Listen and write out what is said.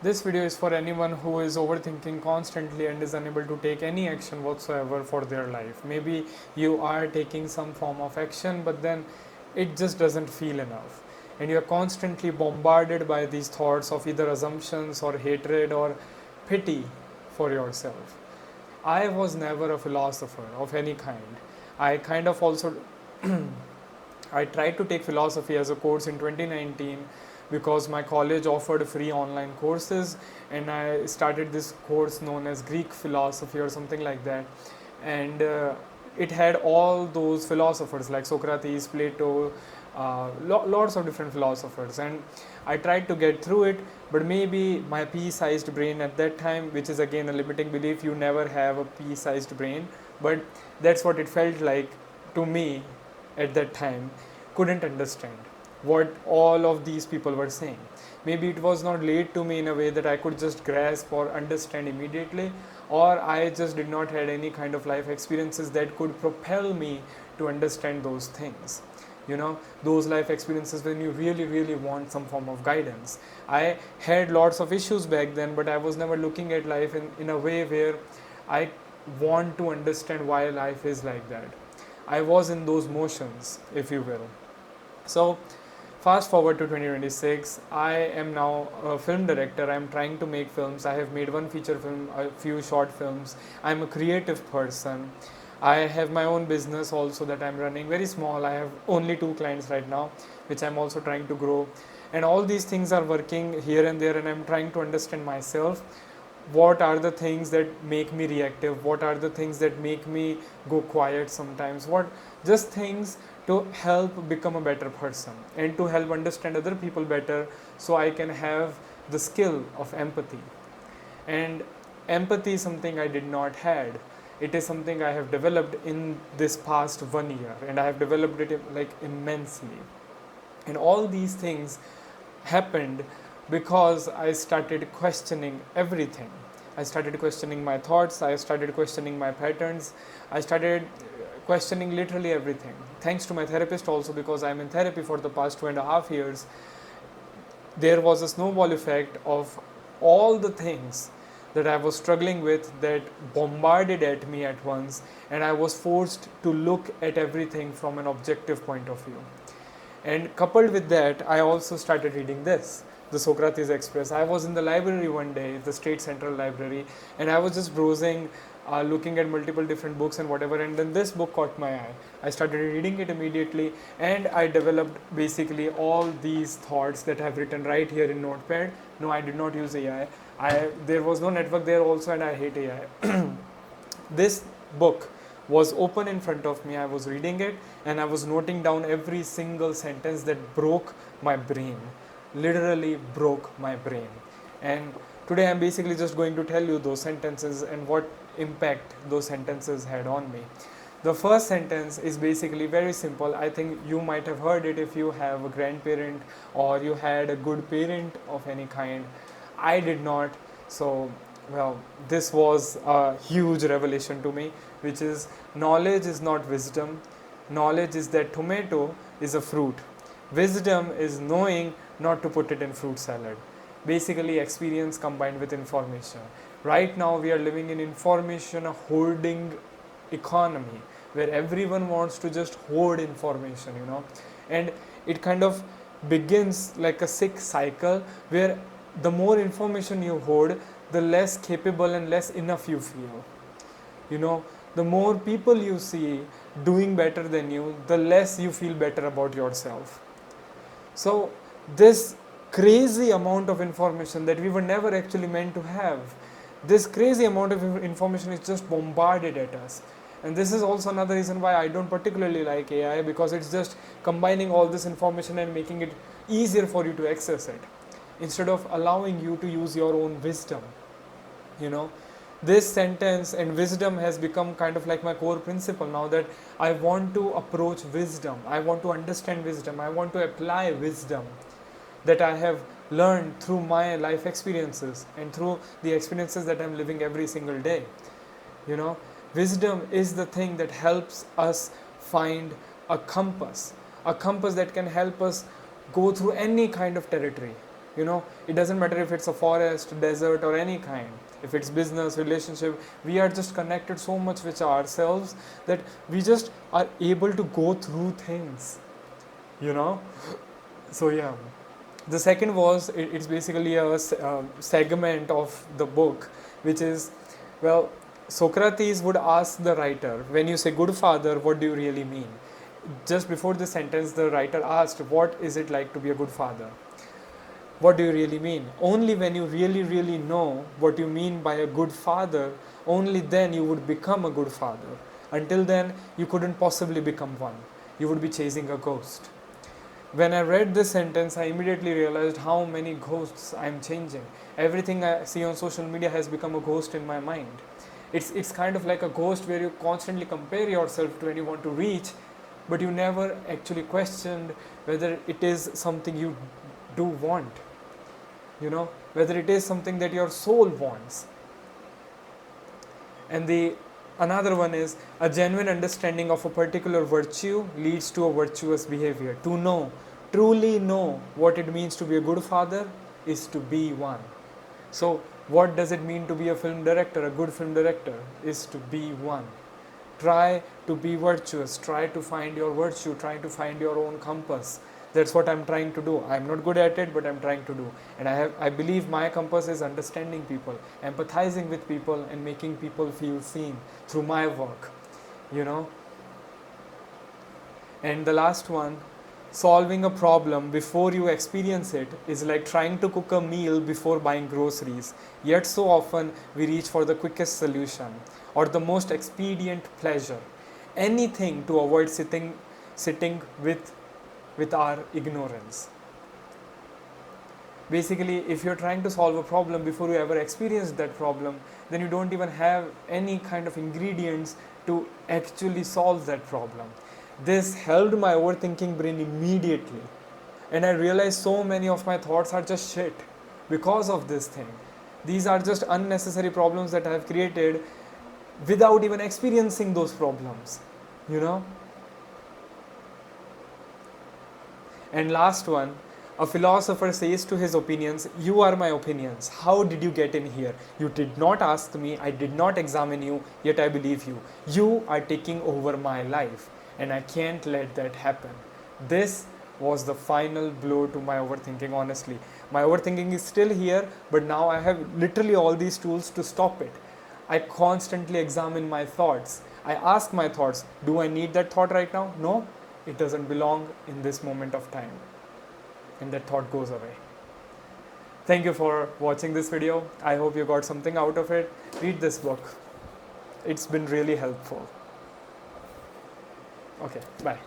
This video is for anyone who is overthinking constantly and is unable to take any action whatsoever for their life. Maybe you are taking some form of action, but then it just doesn't feel enough. And you are constantly bombarded by these thoughts of either assumptions or hatred or pity for yourself. I was never a philosopher of any kind. I kind of also I tried to take philosophy as a course in 2019 because my college offered free online courses, and I started this course known as Greek philosophy or something like that. And it had all those philosophers like Socrates, Plato, lots of different philosophers. And I tried to get through it, but maybe my pea-sized brain at that time, which is again a limiting belief, you never have a pea-sized brain, but that's what it felt like to me at that time, couldn't understand what all of these people were saying. Maybe it was not laid to me in a way that I could just grasp or understand immediately, or I just did not had any kind of life experiences that could propel me to understand those things. You know, those life experiences when you really want some form of guidance. I had lots of issues back then, but I was never looking at life in a way where I want to understand why life is like that. I was in those motions, if you will. So fast forward to 2026, I am now a film director. I am trying to make films. I have made one feature film, a few short films. I am a creative person. I have my own business also that I am running, very small. I have only 2 clients right now, which I am also trying to grow. And all these things are working here and there, and I am trying to understand myself. What are the things that make me reactive? What are the things that make me go quiet sometimes? What just things to help become a better person and to help understand other people better, so I can have the skill of empathy. And empathy is something I did not had. It is something I have developed in this past 1 year, and I have developed it like immensely. And all these things happened because I started questioning everything. I started questioning my thoughts, I started questioning my patterns, I started questioning literally everything. Thanks to my therapist also, because I'm in therapy for the past 2.5 years, there was a snowball effect of all the things that I was struggling with that bombarded at me at once, and I was forced to look at everything from an objective point of view. And coupled with that, I also started reading this, the Socrates Express. I was in the library one day, the State Central Library, and I was just browsing, looking at multiple different books and whatever, and then this book caught my eye. I started reading it immediately, and I developed basically all these thoughts that I've written right here in Notepad. No, I did not use AI. There was no network there also, and I hate AI. This book was open in front of me. I was reading it, and I was noting down every single sentence that broke my brain, literally broke my brain. And today I'm basically just going to tell you those sentences and what impact those sentences had on me. The first sentence is basically very simple. I think you might have heard it if you have a grandparent or you had a good parent of any kind. I did not. So, well, this was a huge revelation to me, which is knowledge is not wisdom. Knowledge is that tomato is a fruit. Wisdom is knowing not to put it in fruit salad. Basically, experience combined with information. Right now, we are living in information hoarding economy where everyone wants to just hoard information, and it kind of begins like a sick cycle where the more information you hoard, the less capable and less enough you feel. The more people you see doing better than you, the less you feel better about yourself. So this crazy amount of information that we were never actually meant to have, this crazy amount of information is just bombarded at us. And this is also another reason why I don't particularly like AI, because it's just combining all this information and making it easier for you to access it, instead of allowing you to use your own wisdom. This sentence and wisdom has become kind of like my core principle now, that I want to approach wisdom, I want to understand wisdom, I want to apply wisdom that I have learned through my life experiences and through the experiences that I'm living every single day. Wisdom is the thing that helps us find a compass that can help us go through any kind of territory. It doesn't matter if it's a forest, desert, or any kind. If it's business, relationship, we are just connected so much with ourselves that we just are able to go through things, you know. So yeah, the second was, it's basically a segment of the book, which is, well, Socrates would ask the writer, when you say good father, what do you really mean? Just before the sentence, the writer asked, what is it like to be a good father? What do you really mean? Only when you really, really know what you mean by a good father, only then you would become a good father. Until then, you couldn't possibly become one. You would be chasing a ghost. When I read this sentence, I immediately realized how many ghosts I'm changing. Everything I see on social media has become a ghost in my mind. It's kind of like a ghost where you constantly compare yourself to anyone to reach, but you never actually questioned whether it is something you do want, whether it is something that your soul wants. And the another one is, a genuine understanding of a particular virtue leads to a virtuous behavior. To know, truly know what it means to be a good father is to be one. So what does it mean to be a film director? A good film director is to be one. Try to be virtuous, try to find your virtue, try to find your own compass. That's what I'm trying to do. I'm not good at it, but I'm trying to do. And I believe my compass is understanding people, empathizing with people, and making people feel seen through my work, And the last one, solving a problem before you experience it is like trying to cook a meal before buying groceries. Yet so often we reach for the quickest solution or the most expedient pleasure. Anything to avoid sitting with our ignorance. Basically, if you're trying to solve a problem before you ever experience that problem, then you don't even have any kind of ingredients to actually solve that problem. This helped my overthinking brain immediately. And I realized so many of my thoughts are just shit because of this thing. These are just unnecessary problems that I have created without even experiencing those problems, And last one, a philosopher says to his opinions, you are my opinions. How did you get in here? You did not ask me, I did not examine you, yet I believe you. You are taking over my life, and I can't let that happen. This was the final blow to my overthinking, honestly. My overthinking is still here, but now I have literally all these tools to stop it. I constantly examine my thoughts. I ask my thoughts, do I need that thought right now? No. It doesn't belong in this moment of time, and that thought goes away. Thank you for watching this video. I hope you got something out of it. Read this book. It's been really helpful. Okay, bye.